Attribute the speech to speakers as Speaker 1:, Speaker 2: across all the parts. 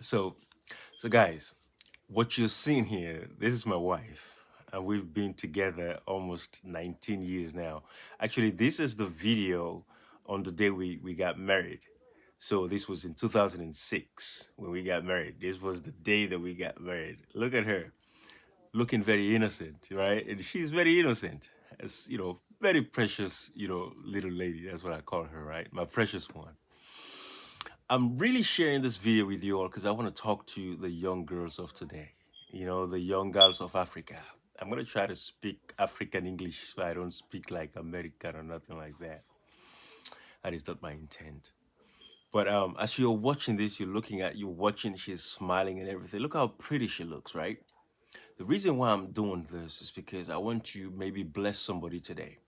Speaker 1: So, so guys, what you're seeing here, this is my wife, and we've been together almost 19 years now. Actually, this is the video on the day we got married. So this was in 2006 when we got married. This was the day that we got married. Look at her, looking very innocent, right? And she's very innocent, as very precious, little lady. That's what I call her, right? My precious one. I'm really sharing this video with you all because I want to talk to the young girls of today, the young girls of Africa. I'm going to try to speak African English so I don't speak like American or nothing like that. That is not my intent. But as you're watching this, you're watching, she's smiling and everything. Look how pretty she looks, right? The reason why I'm doing this is because I want to maybe bless somebody today,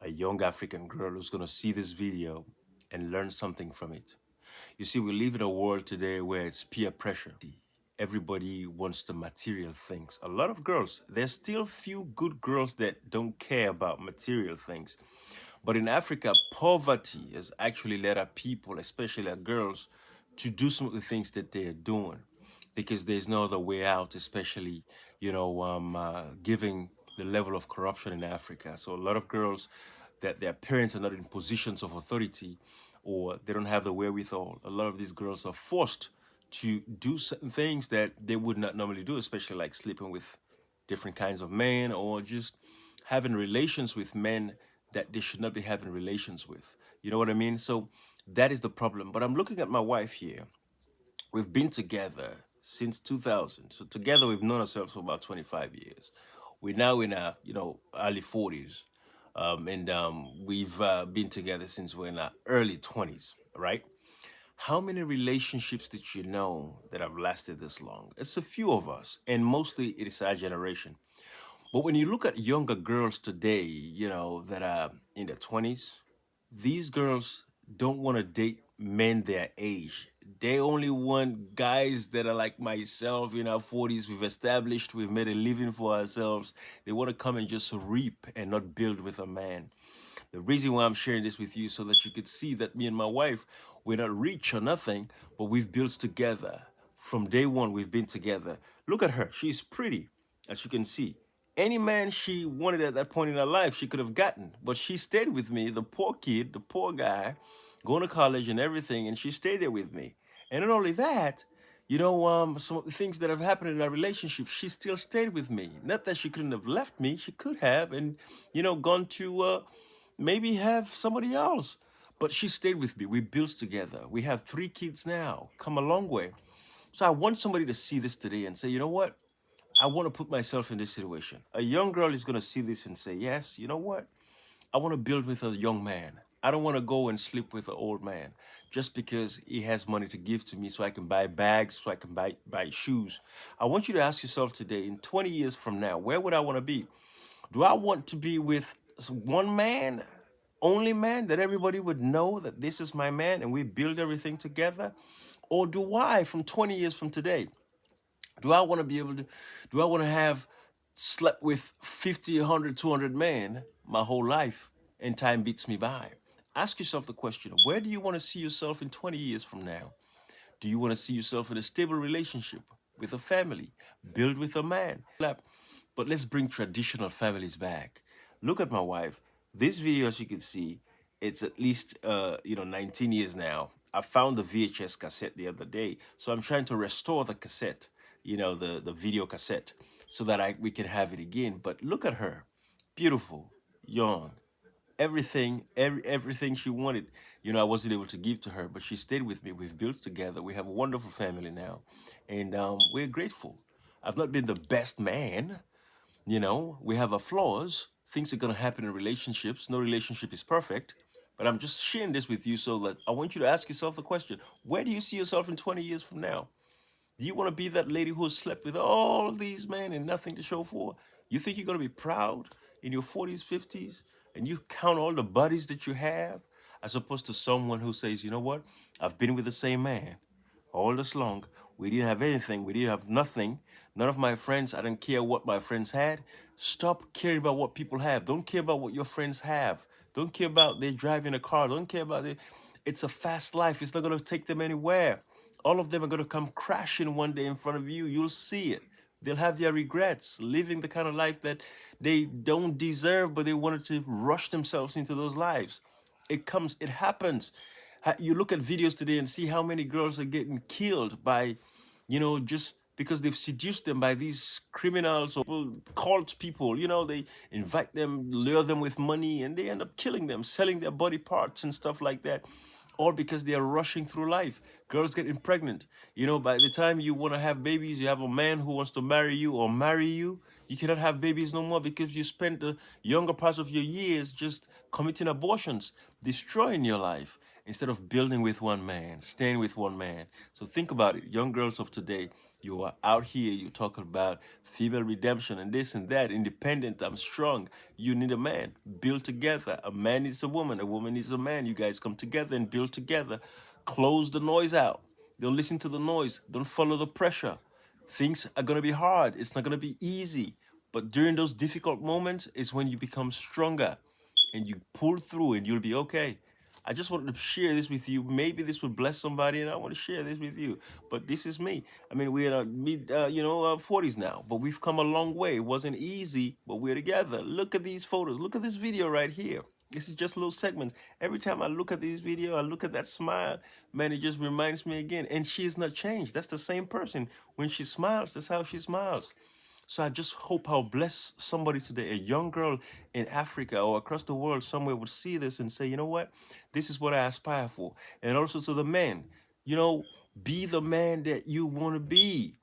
Speaker 1: a young African girl who's going to see this video and learn something from it. You see, we live in a world today where it's peer pressure. Everybody wants the material things. A lot of girls, there's still few good girls that don't care about material things. But in Africa, poverty has actually led our people, especially our girls, to do some of the things that they're doing because there's no other way out, especially, giving the level of corruption in Africa. So a lot of girls that their parents are not in positions of authority or they don't have the wherewithal. A lot of these girls are forced to do certain things that they would not normally do, especially like sleeping with different kinds of men or just having relations with men that they should not be having relations with. You know what I mean? So that is the problem. But I'm looking at my wife here. We've been together since 2000. So together we've known ourselves for about 25 years. We're now in our, early 40s. And we've been together since we're in our early 20s, right? How many relationships did you know that have lasted this long? It's a few of us, and mostly it is our generation. But when you look at younger girls today, that are in their 20s, these girls don't want to date men their age. They only want guys that are like myself in our 40s. We've established, we've made a living for ourselves. They want to come and just reap and not build with a man. The reason why I'm sharing this with you so that you could see that me and my wife, we're not rich or nothing, but we've built together. From day one, we've been together. Look at her. She's pretty, as you can see. Any man she wanted at that point in her life, she could have gotten. But she stayed with me, the poor kid, the poor guy, going to college and everything, and she stayed there with me. And not only that, some of the things that have happened in our relationship, she still stayed with me. Not that she couldn't have left me, she could have, and gone to maybe have somebody else. But she stayed with me. We built together. We have 3 kids now. Come a long way. So I want somebody to see this today and say, you know what? I want to put myself in this situation. A young girl is going to see this and say, yes, you know what? I want to build with a young man. I don't want to go and sleep with an old man just because he has money to give to me so I can buy bags, so I can buy shoes. I want you to ask yourself today, in 20 years from now, where would I want to be? Do I want to be with one man, only man, that everybody would know that this is my man and we build everything together? Or do I, from 20 years from today, do I want to be able to, do I want to have slept with 50, 100, 200 men my whole life and time beats me by? Ask yourself the question, where do you want to see yourself in 20 years from now? Do you want to see yourself in a stable relationship with a family, build with a man? But let's bring traditional families back. Look at my wife. This video, as you can see, it's at least 19 years now. I found the VHS cassette the other day, so I'm trying to restore the cassette, the video cassette, so that we can have it again. But look at her, beautiful, young, everything she wanted. I wasn't able to give to her, but she stayed with me. We've built together. We have a wonderful family now, and we're grateful. I've not been the best man. We have our flaws. Things are going to happen in relationships. No relationship is perfect. But I'm just sharing this with you so that I want you to ask yourself the question, where do you see yourself in 20 years from now? Do you want to be that lady who has slept with all these men and nothing to show for? You think you're going to be proud in your 40s, 50s, and you count all the buddies that you have, as opposed to someone who says, you know what? I've been with the same man all this long. We didn't have anything. We didn't have nothing. None of my friends, I didn't care what my friends had. Stop caring about what people have. Don't care about what your friends have. Don't care about they driving a car. Don't care about it. It's a fast life. It's not going to take them anywhere. All of them are going to come crashing one day in front of you. You'll see it. They'll have their regrets, living the kind of life that they don't deserve, but they wanted to rush themselves into those lives. It happens. You look at videos today and see how many girls are getting killed by, just because they've seduced them by these criminals or cult people. They invite them, lure them with money, and they end up killing them, selling their body parts and stuff like that, all because they are rushing through life. Girls getting pregnant. By the time you want to have babies, you have a man who wants to marry you or marry you. You cannot have babies no more because you spent the younger parts of your years just committing abortions, destroying your life instead of building with one man, staying with one man. So think about it. Young girls of today, you are out here, you're talking about female redemption and this and that, independent, I'm strong. You need a man. Build together. A man needs a woman needs a man. You guys come together and build together. Close the noise out. Don't listen to the noise. Don't follow the pressure. Things are going to be hard. It's not going to be easy. But during those difficult moments is when you become stronger and you pull through and you'll be okay. I just wanted to share this with you. Maybe this would bless somebody, and I want to share this with you. But this is me. I mean, we're in our mid, 40s now, but we've come a long way. It wasn't easy, but we're together. Look at these photos. Look at this video right here. This is just little segments. Every time I look at this video, I look at that smile, man, it just reminds me again. And she is not changed. That's the same person. When she smiles, that's how she smiles. So I just hope I'll bless somebody today, a young girl in Africa or across the world somewhere would see this and say, you know what, this is what I aspire for. And also to the men, be the man that you want to be.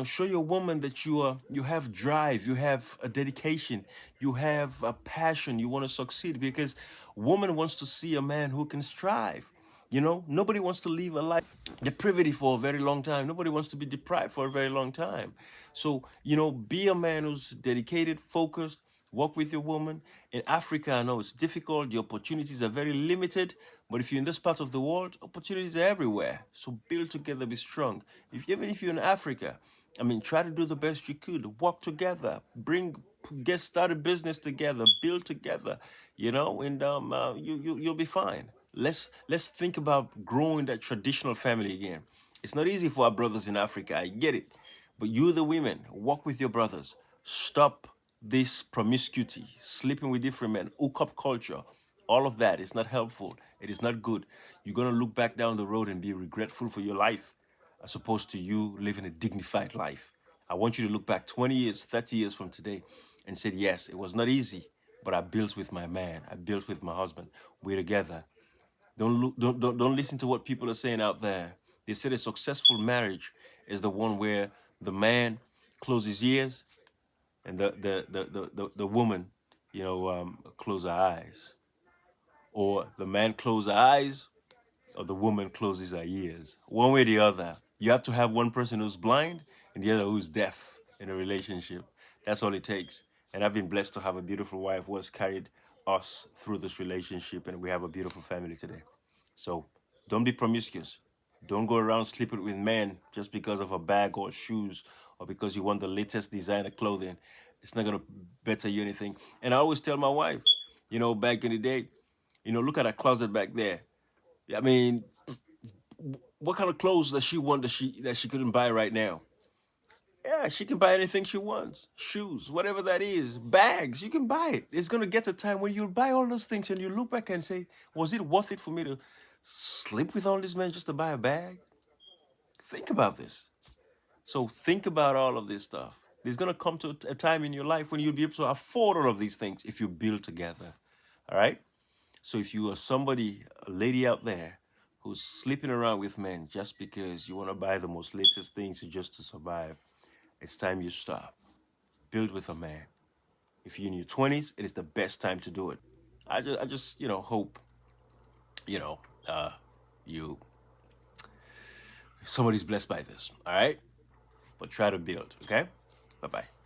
Speaker 1: Show your woman that you have drive, you have a dedication, you have a passion, you want to succeed, because woman wants to see a man who can strive. Nobody wants to live a life deprivity for a very long time. Nobody wants to be deprived for a very long time. So, be a man who's dedicated, focused, work with your woman. In Africa, I know it's difficult. The opportunities are very limited. But if you're in this part of the world, opportunities are everywhere. So build together, be strong. Even if you're in Africa, I mean, try to do the best you could. Work together. Get started business together. Build together. And you'll be fine. Let's think about growing that traditional family again. It's not easy for our brothers in Africa. I get it, but you, the women, work with your brothers. Stop this promiscuity, sleeping with different men, hookup culture. All of that is not helpful. It is not good. You're gonna look back down the road and be regretful for your life, as opposed to you living a dignified life. I want you to look back 20 years, 30 years from today and say, yes, it was not easy, but I built with my man. I built with my husband. We're together. Don't listen to what people are saying out there. They said a successful marriage is the one where the man closes his ears and the woman, close her eyes, or the man close her eyes, or the woman closes her ears. One way or the other, you have to have one person who's blind and the other who's deaf in a relationship. That's all it takes. And I've been blessed to have a beautiful wife who has carried us through this relationship, and we have a beautiful family today. So don't be promiscuous. Don't go around sleeping with men just because of a bag or shoes or because you want the latest designer clothing. It's not going to better you anything. And I always tell my wife, back in the day, look at that closet back there. I mean, what kind of clothes does she want that she couldn't buy right now? Yeah, she can buy anything she wants. Shoes, whatever that is, bags, you can buy it. It's gonna get a time when you'll buy all those things and you look back and say, was it worth it for me to sleep with all these men just to buy a bag? Think about this. So think about all of this stuff. There's gonna come to a time in your life when you'll be able to afford all of these things if you build together. All right? So if you are somebody, a lady out there who's sleeping around with men just because you want to buy the most latest things just to survive, it's time you stop. Build with a man. If you're in your 20s, it is the best time to do it. I just hope, you know, uh, you somebody's blessed by this. All right, but try to build. Okay, bye bye.